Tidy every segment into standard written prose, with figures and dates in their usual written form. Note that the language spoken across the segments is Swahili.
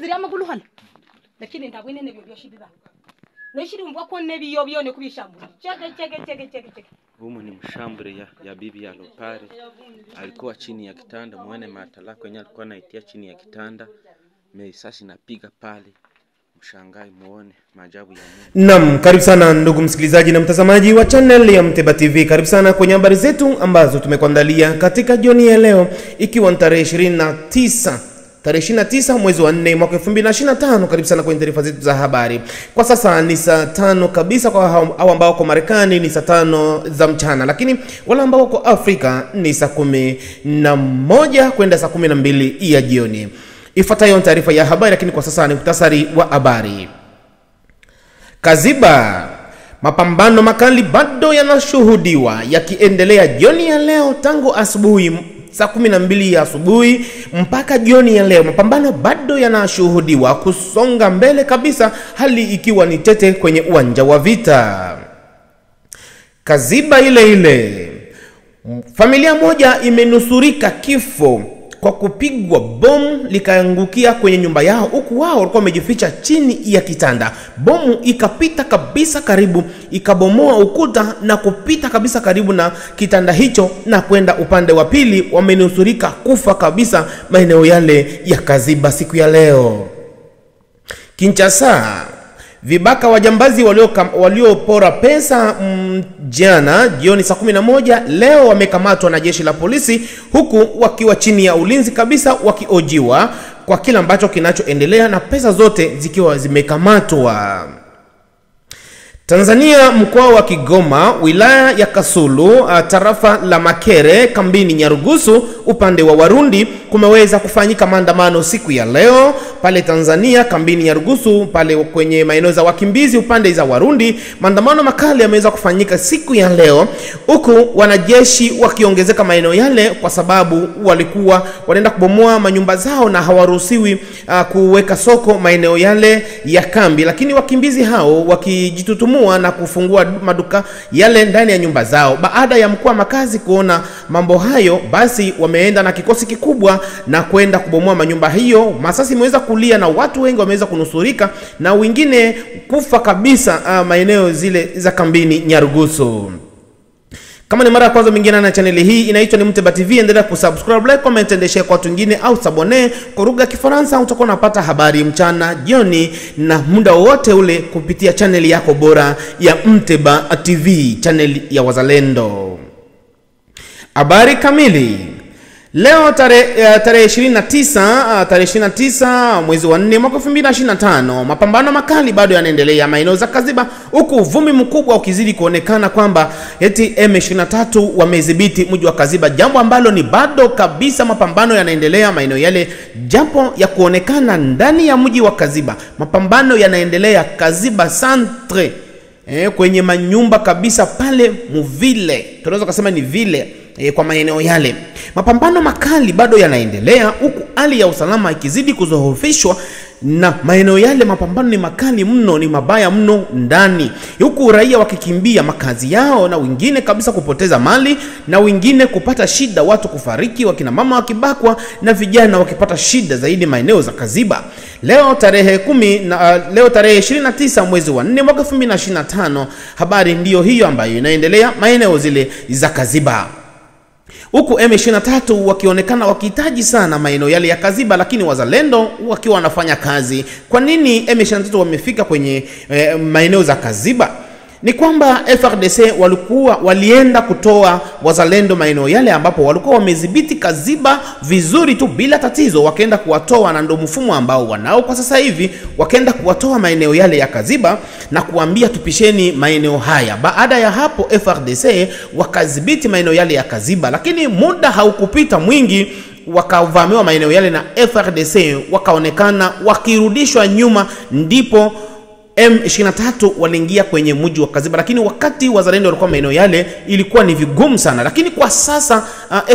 ziri amagulu hano lakini ndabwine ne byo shidira nashiri mbwa ko ne biyo biyo ne kubishambura cheke humu ni mshambure ya bibi ya Lopare. Alikuwa chini ya kitanda, muone matala kwenye alikuwa anaitia chini ya kitanda, risasi napiga pale. Mshangai muone maajabu ya Mungu. Naam, karibu sana ndugu msikilizaji na mtazamaji wa channel ya Mteba TV. Karibu sana kwenye habari zetu ambazo tumekuandalia katika jioni ya leo, ikiwa ni tarehe 29 mwezi wa 4 mwaka 2025. Karibu sana kwenye taarifa zetu za habari. Kwa sasa ni saa 5 kabisa kwa hao ambao kwa Marekani ni saa 5 za mchana, lakini wale ambao kwa Afrika ni saa 11 kwenda saa 12 ya jioni. Ifuatayo ni taarifa ya habari, lakini kwa sasa ni muhtasari wa habari. Kaziba, mapambano makali bado yanashuhudiwa yakiendelea jioni ya leo tangu asubuhi saa 12 ya asubuhi mpaka jioni ya leo. Mapambano bado yanashuhudiwa kusonga mbele kabisa, hali ikiwa ni tete kwenye uwanja wa vita. Kaziba ile familia moja imenusurika kifo kwa kupigwa bomu likaangukia kwenye nyumba yao, huku wao walikuwa wamejificha chini ya kitanda. Bomu ikapita kabisa karibu, ikabomoa ukuta na kupita kabisa karibu na kitanda hicho na kwenda upande wa pili. Wamenusurika kufa kabisa maeneo yale ya Kaziba siku ya leo. Kinshasa, vibaka wajambazi waliopora pesa jana jioni saa 11 leo wamekamatwa na jeshi la polisi, huku wakiwa chini ya ulinzi kabisa wakiojiwa kwa kila ambacho kinachoendelea na pesa zote zikiwa zimekamatwa. Tanzania, mkoa wa Kigoma, wilaya ya Kasulu, tarafa la Makere, kambini Nyarugusu upande wa Warundi, kumeweza kufanyika maandamano siku ya leo pale Tanzania kambini Nyarugusu pale kwenye maeneo za wakimbizi upande za Warundi. Maandamano makali yameweza kufanyika siku ya leo, huku wanajeshi wakiongezeka maeneo yale kwa sababu walikuwa wanaenda kubomoa manyumba zao na hawaruhusiwi kuweka soko maeneo yale ya kambi, lakini wakimbizi hao wakijitutumua na kufungua maduka yale ndani ya nyumba zao. Baada ya mkuu wa makazi kuona mambo hayo, basi wameenda na kikosi kikubwa na kwenda kubomoa manyumba hiyo. Masasi imeweza kulia na watu wengi wameweza kunusurika na wengine kufa kabisa maeneo zile za kambini Nyarugusu. Kama ni mara ya kwanza mwingine na channel hii inaitwa ni Mteba TV, endelea kusubscribe, like, comment and share kwa watu wengine, au sabone kwa lugha ya Kifaransa. Utakuwa unapata habari mchana, jioni na muda wote ule kupitia channel yako bora ya Mteba TV, channel ya wazalendo. Habari kamili. Leo tarehe 29 mwezi wa 4 mwaka 2025, mapambano makali bado yanaendelea maeneo za Kaziba, huku uvumi mkubwa ukizidi kuonekana kwamba eti M23 wamedhibiti mji wa Kaziba, jambo ambalo ni bado kabisa. Mapambano yanaendelea maeneo yale, japo ya kuonekana ndani ya mji wa Kaziba. Mapambano yanaendelea Kaziba Centre, kwenye manyumba kabisa pale muvile, tunaweza kusema ni vile kwa maeneo yale. Mapambano makali bado yanaendelea, huku hali ya usalama ikizidi kuzohofishwa na maeneo yale. Mapambano ni makali mno, ni mabaya mno ndani, huku raia wakikimbia makazi yao na wengine kabisa kupoteza mali na wengine kupata shida, watu kufariki, wakina mama wakibakwa na vijana wakipata shida zaidi maeneo za Kaziba. Leo tarehe 29 mwezi wa 4 mwaka 2025, habari ndiyo hiyo ambayo inaendelea maeneo zile za Kaziba, huku M23 wakionekana wakihitaji sana maeneo yale ya Kaziba, lakini wazalendo wakiwa wanafanya kazi. Kwa nini M23 wamefika kwenye maeneo za Kaziba? Ni kwamba FRDC walienda kutoa wazalendo maeneo yale ambapo walikuwa wamedhibiti Kaziba vizuri tu bila tatizo, wakaenda kuwatoa, na ndio mfumo ambao wanao kwa sasa hivi. Wakaenda kuwatoa maeneo yale ya Kaziba na kuambia tupisheni maeneo haya. Baada ya hapo FRDC wakadhibiti maeneo yale ya Kaziba, lakini muda haukupita mwingi wakavamiwa maeneo yale na FRDC wakaonekana wakirudishwa nyuma, ndipo M23 waliingia kwenye mji wa Kaziba. Lakini wakati wazalendo walikuwa maeneo yale ilikuwa ni vigumu sana, lakini kwa sasa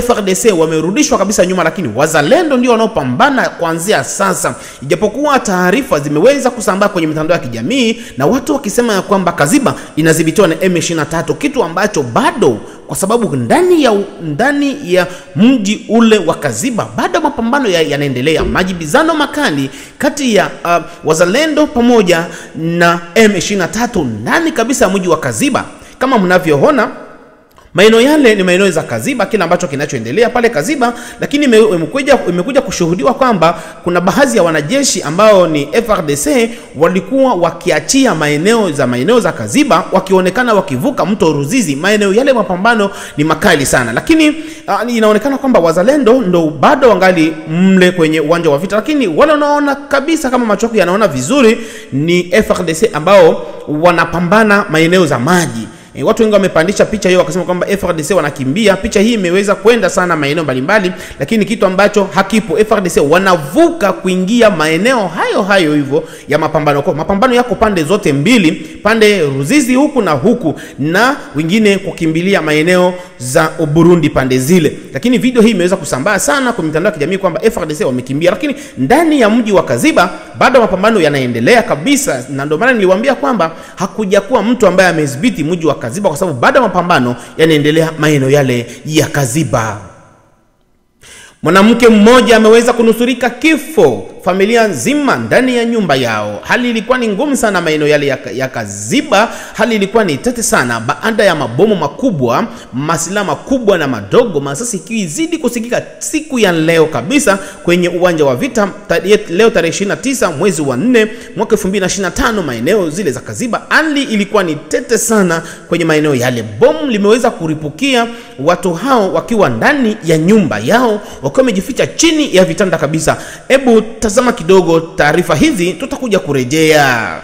FRDC wamerudishwa kabisa nyuma, lakini wazalendo ndio wanaopambana kuanzia sasa. Ijapokuwa taarifa zimeweza kusambaa kwenye mitandao ya kijamii na watu wakisema ya kwamba Kaziba inadhibitiwa na M23, kitu ambacho bado kwa sababu ndani ya mji ule wa Kaziba bado mapambano yanaendelea. Majibizano makali kati ya wazalendo pamoja na M23 ndani kabisa ya mji wa Kaziba. Kama mnavyoona, maeneo yale ni maeneo za Kaziba, kile ambacho kinachoendelea pale Kaziba, lakini imekuja kushuhudiwa kwamba kuna baadhi ya wanajeshi ambao ni FRDC walikuwa wakiachia maeneo za Kaziba, wakionekana wakivuka mto Ruzizi. Maeneo yale mapambano ni makali sana, lakini inaonekana kwamba wazalendo ndo bado wangali mle kwenye uwanja wa vita, lakini wale wanaona kabisa kama macho yanaona vizuri ni FRDC ambao wanapambana maeneo za maji. Watu wengi wamepandisha picha hiyo wakasema kwamba FRDC wanakimbia. Picha hii imeweza kwenda sana maeneo mbalimbali, lakini kitu ambacho hakipo, FRDC wanavuka kuingia maeneo hayo hivyo ya mapambano. Kwa mapambano yako pande zote mbili, pande Ruzizi huku na huku, na wengine kukimbilia maeneo za Burundi pande zile. Lakini video hii imeweza kusambaa sana kwa mitandao ya kijamii kwamba FRDC wamekimbia, lakini ndani ya mji wa Kaziba bado mapambano yanaendelea kabisa, na ndio maana niliwaambia kwamba hakuja kuwa mtu ambaye amedhibiti mji wa Kaziba, kwa sababu bado mapambano yanaendelea maeneo yale ya Kaziba. Mwanamke mmoja ameweza kunusurika kifo, familia nzima ndani ya nyumba yao. Hali ilikuwa ni ngumu sana maeneo yale ya Kaziba. Hali ilikuwa ni tete sana baada ya mabomu makubwa, masilaha makubwa na madogo, masasi ikizidi kusikika siku ya leo kabisa kwenye uwanja wa vita. Leo tarehe 29 mwezi wa 4 mwaka 2025 maeneo zile za Kaziba. Hali ilikuwa ni tete sana kwenye maeneo yale. Bomu limeweza kuripukia, watu hao wakiwa ndani ya nyumba yao, wakiwa wamejificha chini ya vitanda kabisa. Hebu tazama kidogo taarifa hizi, tutakuja kurejea.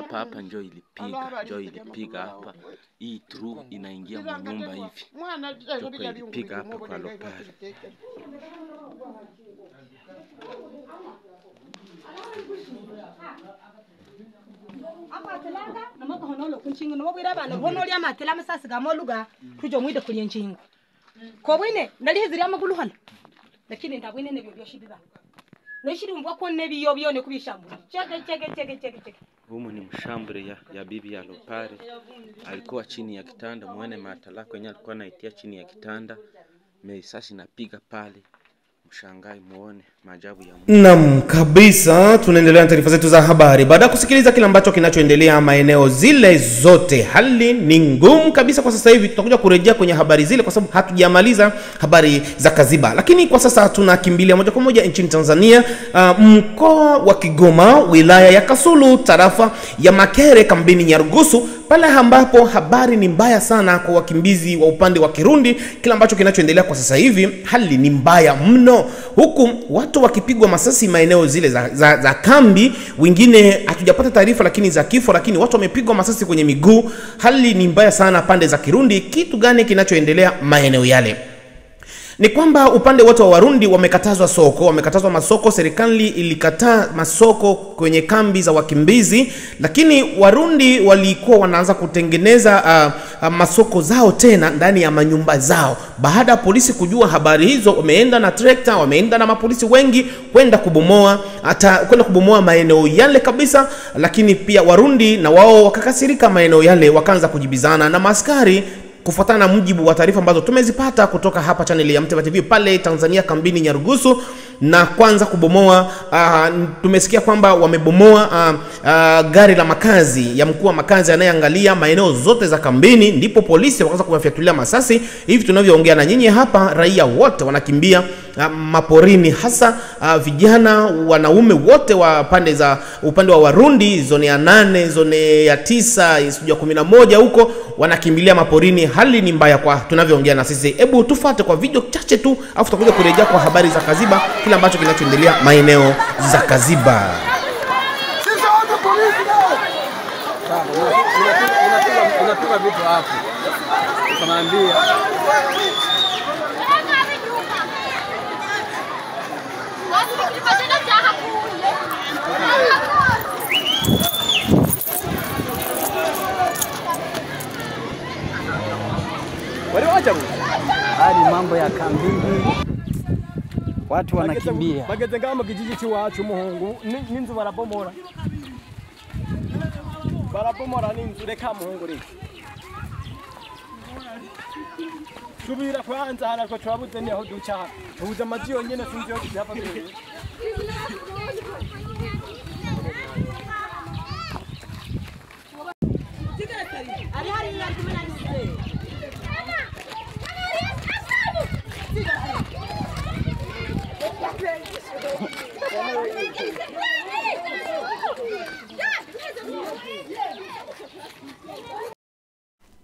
Hapa njoo ilipiga hapa. Hii true inaingia mnyumba hivi. Njoo ilipiga hapa kwa Lopari. Apa telanga na mako honolo kunchinga no bwira bana bonoli amatela masasi gamoluga kujo mwide kuli nchinga. Ko bwine ndali hiziri amagulu hana. Lakini ndabwine ne byo shibiba. Nishiri mbwa ko ne biyo ne kubishambura. Cheke. Humu ni mshambure ya bibi ya Lopari. Alikuwa chini ya kitanda, muone matala kwenye alikuwa anaitia chini ya kitanda. Meisasi napiga pale. Mshangai muone maajabu ya Mungu. Naam kabisa, tunaendelea na taarifa zetu za habari. Baada ya kusikiliza kile ambacho kinachoendelea maeneo zile zote, hali ni ngumu kabisa kwa sasa hivi. Tutakuja kurejea kwenye habari zile kwa sababu hatujamaliza habari za Kaziba. Lakini kwa sasa tunakimbilia moja kwa moja nchini Tanzania, mkoa wa Kigoma, wilaya ya Kasulu, tarafa ya Makere, kambini Nyarugusu, pale ambapo habari ni mbaya sana kwa wakimbizi wa upande wa Kirundi. Kile ambacho kinachoendelea kwa sasa hivi, hali ni mbaya mno, huku watu wakipigwa masasi maeneo zile za kambi. Wengine hatujapata taarifa lakini za kifo, lakini watu wamepigwa masasi kwenye miguu. Hali ni mbaya sana pande za Kirundi. Kitu gani kinachoendelea maeneo yale? Ni kwamba upande wote wa Warundi wamekatazwa masoko. Serikali ilikataa masoko kwenye kambi za wakimbizi, lakini Warundi walikuwa wanaanza kutengeneza masoko zao tena ndani ya manyumba zao. Baada ya polisi kujua habari hizo, wameenda na trekta, wameenda na mapolisi wengi kwenda kubomoa maeneo yale kabisa. Lakini pia Warundi na wao wakakasirika maeneo yale, wakaanza kujibizana na maskari, kufuatana na mujibu wa taarifa ambazo tumezipata kutoka hapa channel ya Mteva TV pale Tanzania, kambini Nyarugusu. Na kwanza kubomoa, tumesikia kwamba wamebomoa gari la makazi ya mkuu wa makazi anayeangalia maeneo zote za kambini, ndipo polisi wakaanza kuwafyatulia masasi. Hivi tunavyoongea na nyinyi hapa, raia wote wanakimbia maporini, hasa vijana, wanaume wote wa upande wa Warundi, zone ya 8, zone ya 9, sijui 11 huko, wanakimbilia maporini. Hali ni mbaya kwa tunavyoongea na sisi. Hebu tufuate kwa video chache tu, afu tutakuja kurejea kwa habari za Kaziba, kile ambacho kinachoendelea maeneo za Kaziba. Unatoka vitu hapo. Ukamwambia ya Kambini. Watu wanakimbia. Bageze ngama kijiji cy'iwacu Muhungu n'inzu barabomora. Barabomora n'inzu reka Muhungu reka. Subira kwanza harako twabuze ni aho duca. Tubuze amazi yonyene sinzi yo kujya hapa.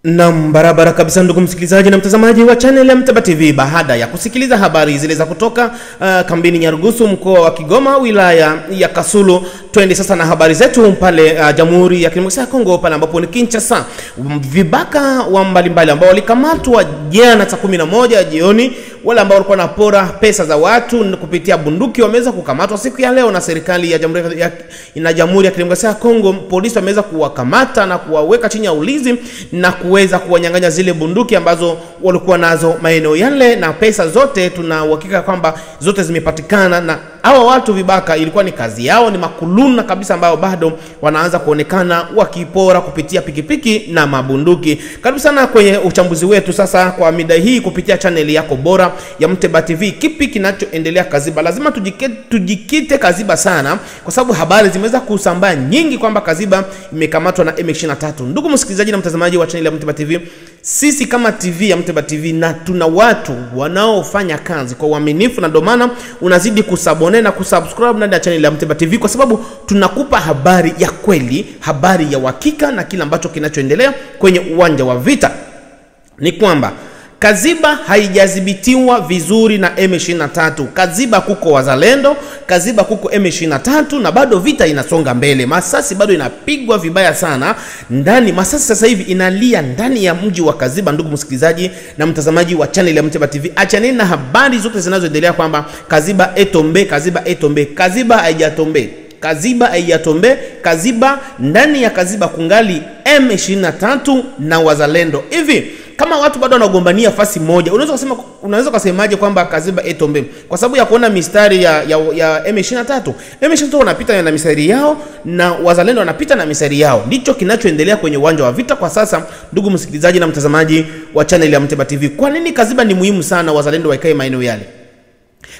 Naam, barabara kabisa ndugu msikilizaji na mtazamaji wa channel ya Mteba TV. Baada ya kusikiliza habari zile za kutoka kambini Nyarugusu, mkoa wa Kigoma, wilaya ya Kasulu, twende sasa na habari zetu pale Jamhuri ya Kidemokrasia ya Kongo, pale ambapo ni Kinshasa. Vibaka wa mbalimbali ambao walikamatwa jana saa 11 jioni, wale ambao walikuwa wanapora pesa za watu kupitia bunduki, wameweza kukamatwa siku ya leo na serikali ya Jamhuri ya Kidemokrasia ya Kongo. Polisi wameweza kuwakamata na kuwaweka chini ya ulinzi na kuweza kuwanyang'anya zile bunduki ambazo walikuwa nazo maeneo yale, na pesa zote tuna uhakika kwamba zote zimepatikana. Na hawa watu vibaka ilikuwa ni kazi yao, ni makuluna kabisa ambao bado wanaanza kuonekana wakipora kupitia pikipiki na mabunduki. Karibu sana kwenye uchambuzi wetu sasa kwa mida hii kupitia channel yako bora ya Mteba TV. Kipi kinachoendelea Kaziba? Lazima tujikite Kaziba sana, kwa sababu habari zimeweza kusambaa nyingi kwamba Kaziba imekamatwa na M23. Ndugu msikilizaji na mtazamaji wa channel ya Mteba TV, sisi kama TV ya Mteba TV na tuna watu wanaofanya kazi kwa uaminifu, na ndio maana unazidi kusabone na kusubscribe ndani ya channel ya Mteba TV, kwa sababu tunakupa habari ya kweli, habari ya uhakika na kila ambacho kinachoendelea kwenye uwanja wa vita. Ni kwamba Kaziba haijadhibitiwa vizuri na M23. Kaziba kuko wazalendo, Kaziba kuko M23, na bado vita inasonga mbele. Masasi bado inapigwa vibaya sana ndani. Masasi sasa hivi inalia ndani ya mji wa Kaziba. Ndugu msikilizaji na mtazamaji wa channel ya Mteba TV, achaneni na habari zote zinazoendelea kwamba Kaziba etombe, Kaziba etombe. Kaziba haijatombe. Kaziba haijatombe. Kaziba, ndani ya Kaziba kungali M23 na wazalendo. Hivi kama watu bado wanagombania fasi moja, unaweza kusemaje kwamba Kaziba etombe? Kwa sababu ya kuona mistari ya M23. M23 wanapita na mistari yao na wazalendo wanapita na mistari yao. Ndicho kinachoendelea kwenye uwanja wa vita kwa sasa, ndugu msikilizaji na mtazamaji wa channel ya Mteba TV. Kwa nini Kaziba ni muhimu sana wazalendo waikae maeneo yale?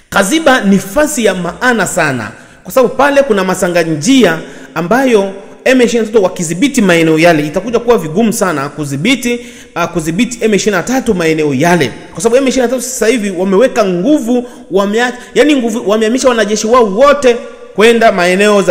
Kaziba ni fasi ya maana sana, kwa sababu pale kuna masanga njia ambayo M23 wakidhibiti maeneo yale itakuja kuwa vigumu sana kudhibiti M23 maeneo yale, kwa sababu M23 sasa hivi wameweka nguvu, wamehamisha wanajeshi wao wote kwenda maeneo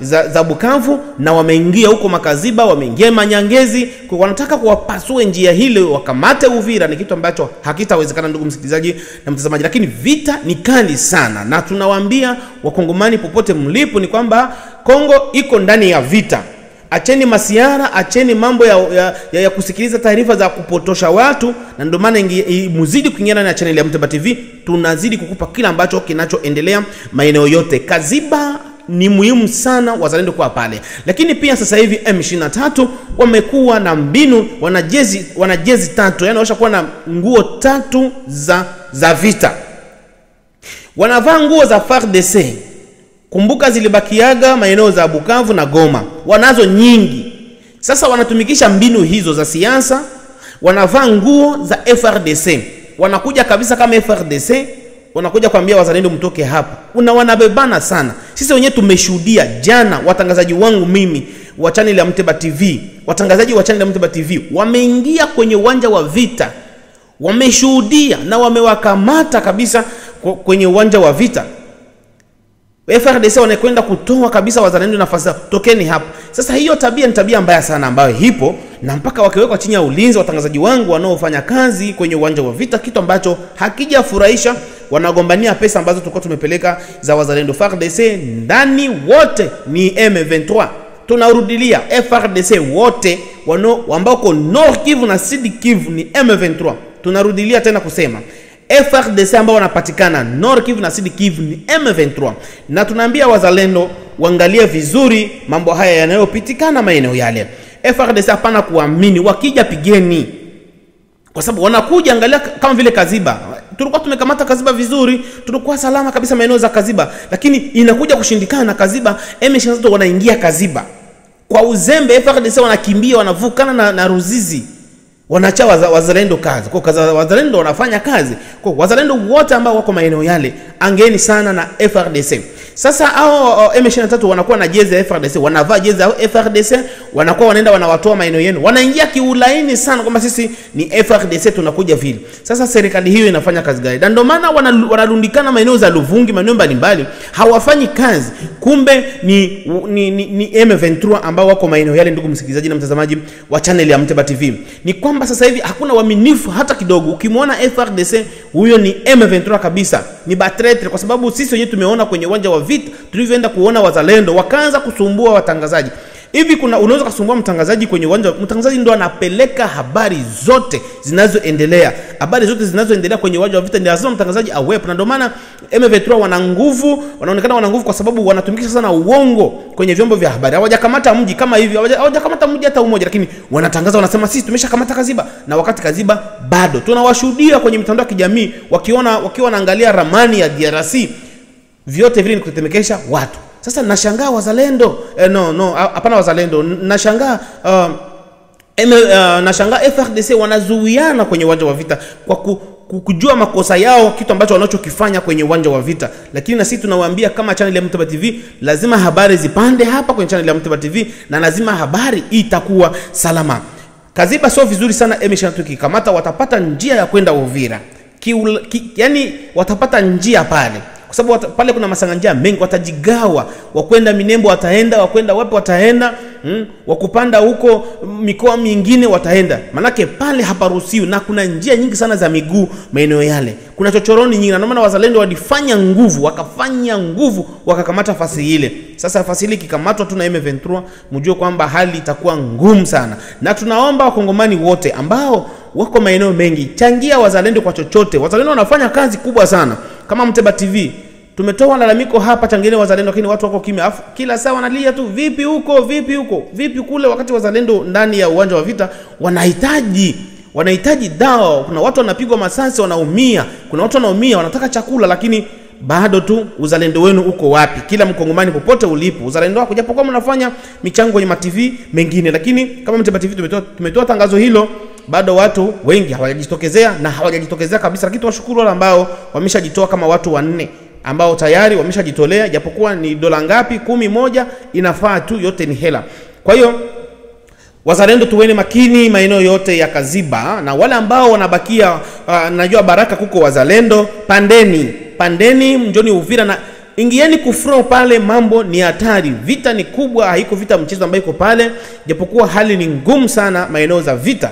za Bukavu, na wameingia huko Makaziba, wameingia Manyangezi, kwa wanataka kuwapasua njia hile wakamate Uvira. Ni kitu ambacho hakitawezekana ndugu msikilizaji na mtazamaji, lakini vita ni kali sana, na tunawaambia wakongomani popote mlipo ni kwamba Kongo iko ndani ya vita. Acheni masiara, acheni mambo ya kusikiliza taarifa za kupotosha watu, na ndio maana muzidi kuingia na channel ya Mteba TV. Tunazidi kukupa kila ambacho kinachoendelea maeneo yote. Kaziba ni muhimu sana wazalendo kwa pale, lakini pia sasa hivi M23 wamekuwa na mbinu, wanajezi tatu, yani washakuwa na nguo tatu za vita. Wanavaa nguo za FARDC. Kumbuka zilibakiaga maeneo za Bukavu na Goma. Wanazo nyingi. Sasa wanatumikisha mbinu hizo za siasa, wanavaa nguo za FRDC. Wanakuja kabisa kama FRDC, wanakuja kuambia wazalendo mtoke hapa. Wanabebana sana. Sisi wenyewe tumeshuhudia jana, watangazaji wangu mimi wa channel ya Mteba TV, watangazaji wa channel ya Mteba TV wameingia kwenye uwanja wa vita. Wameshuhudia na wamewakamata kabisa kwenye uwanja wa vita. FRDC wanakwenda kutoa kabisa wazalendo nafasi, tokeni hapa. Sasa hiyo tabia ni tabia mbaya sana ambayo hipo, na mpaka wakiwekwa chini ya ulinzi watangazaji wangu wanaofanya kazi kwenye uwanja wa vita, kitu ambacho hakijafurahisha. Wanagombania pesa ambazo tulikuwa tumepeleka za wazalendo. FARDC ndani wote ni M23. Tunarudilia, FRDC wote ambao ko Nord Kivu na Sud Kivu ni M23. Tunarudilia tena kusema FRDC ambao wanapatikana Nord Kivu na Sud Kivu ni M23. Na tunaambia wazalendo waangalie vizuri mambo haya yanayopitikana maeneo yale. FRDC hapana kuamini, wakija pigeni. Kwa sababu wanakuja, angalia kama vile Kaziba. tulikuwa tumekamata Kaziba vizuri, tulikuwa salama kabisa maeneo za Kaziba, lakini inakuja kushindikana Kaziba, M23 wanaingia Kaziba kwa uzembe. FARDC wanakimbia, wanavukana na Ruzizi, wanacha wazalendo kazi. Kwa wazalendo wanafanya kazi. Kwa wazalendo wote ambao wako maeneo yale, angeni sana na FARDC. Sasa hao M23 wanakuwa na jezi ya FARDC, wanavaa jezi ya FARDC, wanakuwa wanaenda wanawatoa maeneo yenu, wanaingia kiulaini sana kwamba sisi ni FARDC tunakuja vile. Sasa serikali hiyo inafanya kazi gani? Na ndio maana wanarundikana maeneo za Luvungi, maeneo mbalimbali, hawafanyi kazi. Kumbe ni M23 ambao wako maeneo yale. Ndugu msikilizaji na mtazamaji wa channel ya Mteba TV, ni kwamba sasa hivi hakuna uaminifu hata kidogo. Ukimwona FARDC, huyo ni M23 kabisa, ni batretre, kwa sababu sisi wenyewe tumeona kwenye uwanja wa vita tulivyoenda kuona wazalendo wakaanza kusumbua watangazaji. Hivi unaweza kusumbua mtangazaji kwenye uwanja, mtangazaji ndo anapeleka habari zote zinazoendelea. Habari zote zinazoendelea kwenye uwanja wa vita ni lazima mtangazaji awepo. Na ndio maana M23 wana nguvu, wanaonekana wana nguvu kwa sababu wanatumikisha sana uongo kwenye vyombo vya habari. Hawajakamata mji kama hivi, hawajakamata mji hata umoja, lakini wanatangaza, wanasema sisi tumeshakamata Kaziba, na wakati Kaziba bado. Tunawashuhudia kwenye mitandao ya kijamii wakiwa wanaangalia ramani ya DRC, vyote vile ni kutetemekesha watu. Sasa nashangaa wazalendo, hapana wazalendo, nashangaa nashangaa FARDC wanazuiana kwenye uwanja wa vita kwa kujua makosa yao, kitu ambacho wanachokifanya kwenye uwanja wa vita. Lakini na sisi tunawaambia kama channel ya Mteba TV, lazima habari zipande hapa kwenye channel ya Mteba TV, na lazima habari itakuwa salama. Kaziba sio vizuri sana. M23 kikamata, watapata njia ya kwenda Uvira, yani watapata njia pale, kwa sababu pale kuna masanganja mengi. Watajigawa, wakwenda Minembo wataenda, wakwenda wapi wataenda, wakupanda huko mikoa mingine wataenda. Manake pale haparuhusiwi, na kuna njia nyingi sana za miguu maeneo yale, kuna chochoroni nyingi. Na maana wazalendo walifanya nguvu, wakafanya nguvu, wakakamata fasi ile. Sasa fasi ile kikamatwa tu na M23, mjue kwamba hali itakuwa ngumu sana. Na tunaomba wakongomani wote ambao wako maeneo mengi, changia wazalendo kwa chochote. Wazalendo wanafanya kazi kubwa sana. Kama Mteba TV tumetoa malalamiko hapa, changieni wazalendo, lakini watu wako kimya. Kila saa wanalia tu, vipi huko, vipi huko, vipi kule, wakati wazalendo ndani ya uwanja wa vita wanahitaji dawa. Kuna watu wanapigwa masasi wanaumia, kuna watu wanaumia wanataka chakula, lakini bado tu uzalendo wenu uko wapi? Kila mkongomani popote ulipo, uzalendo wako, japokuwa mnafanya michango kwenye ma-TV mengine, lakini kama Mteba TV tumetoa tangazo hilo, bado watu wengi hawajajitokezea, na hawajajitokezea kabisa. Lakini tuwashukuru wale ambao wameshajitoa, kama watu 4 ambao tayari wameshajitolea, japokuwa ni dola ngapi, 11 inafaa tu, yote ni hela. Kwa hiyo wazalendo tuweni makini maeneo yote ya Kaziba, na wale ambao wanabakia, najua Baraka kuko wazalendo, pandeni mjoni Uvira na ingieni kufro pale. Mambo ni hatari, vita ni kubwa, haiko vita mchezo ambayo iko pale, japokuwa hali ni ngumu sana maeneo za vita.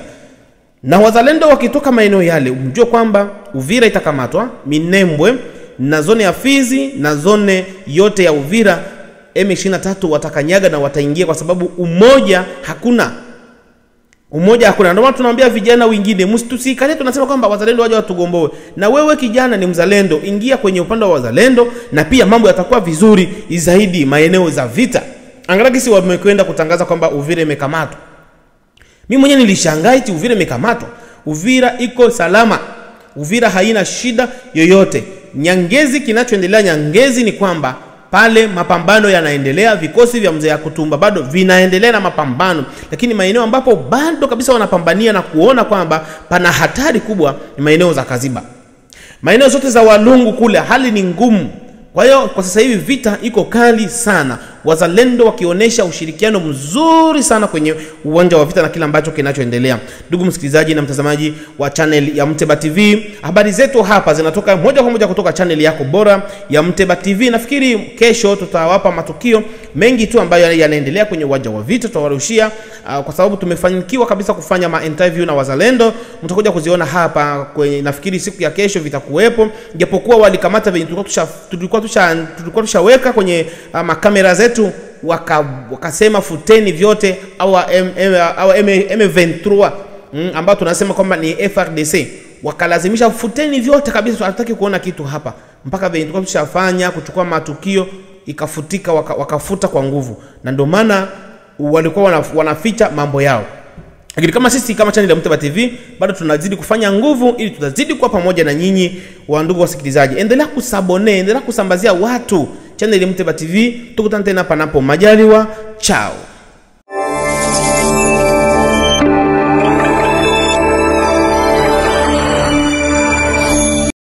Na wazalendo wakitoka maeneo yale, mjue kwamba Uvira itakamatwa, Minembwe na zone ya Fizi na zone yote ya Uvira M23 watakanyaga na wataingia, kwa sababu umoja hakuna. Ndio maana tunawaambia vijana wengine msitusikane, tunasema kwamba wazalendo waje watugomboe. Na wewe kijana ni mzalendo, ingia kwenye upande wa wazalendo, na pia mambo yatakuwa vizuri zaidi maeneo za vita. Angalia kisi wamekwenda kutangaza kwamba Uvira imekamatwa. Mimi mwenyewe nilishangaa eti Uvira imekamatwa. Uvira iko salama, Uvira haina shida yoyote. Nyangezi, kinachoendelea Nyangezi ni kwamba pale mapambano yanaendelea, vikosi vya Mzee Yakutumba bado vinaendelea na mapambano, lakini maeneo ambapo bado kabisa wanapambania na kuona kwamba pana hatari kubwa ni maeneo za Kaziba. Maeneo zote za Walungu kule hali ni ngumu. Kwa hiyo kwa sasa hivi vita iko kali sana, wazalendo wakionyesha ushirikiano mzuri sana kwenye uwanja wa vita na kila ambacho kinachoendelea. Ndugu msikilizaji na mtazamaji wa channel ya Mteba TV, habari zetu hapa zinatoka moja kwa moja kutoka channel yako bora ya Mteba TV. Nafikiri kesho tutawapa matukio mengi tu ambayo yanaendelea kwenye uwanja wa vita, tutawarushia kwa sababu tumefanikiwa kabisa kufanya interview na wazalendo. Mtakuja kuziona hapa kwenye, nafikiri siku ya kesho vitakuwepo, japokuwa walikamata venye tulikuwa tushaweka kwenye makamera zetu, wakasema futeni vyote au M23 ambao tunasema kwamba ni FARDC, wakalazimisha futeni vyote kabisa, tunataka kuona kitu hapa. Mpaka venye tulikuwa tushafanya kuchukua matukio ikafutika, wakafuta kwa nguvu, na ndio maana walikuwa wanaficha mambo yao. Lakini kama sisi kama channel ya Muteba TV bado tunazidi kufanya nguvu ili tutazidi kuwa pamoja na nyinyi wa ndugu wasikilizaji. Endelea kusabone, endelea kusambazia watu channel ya Muteba TV. Tukutane tena panapo majaliwa. Chao.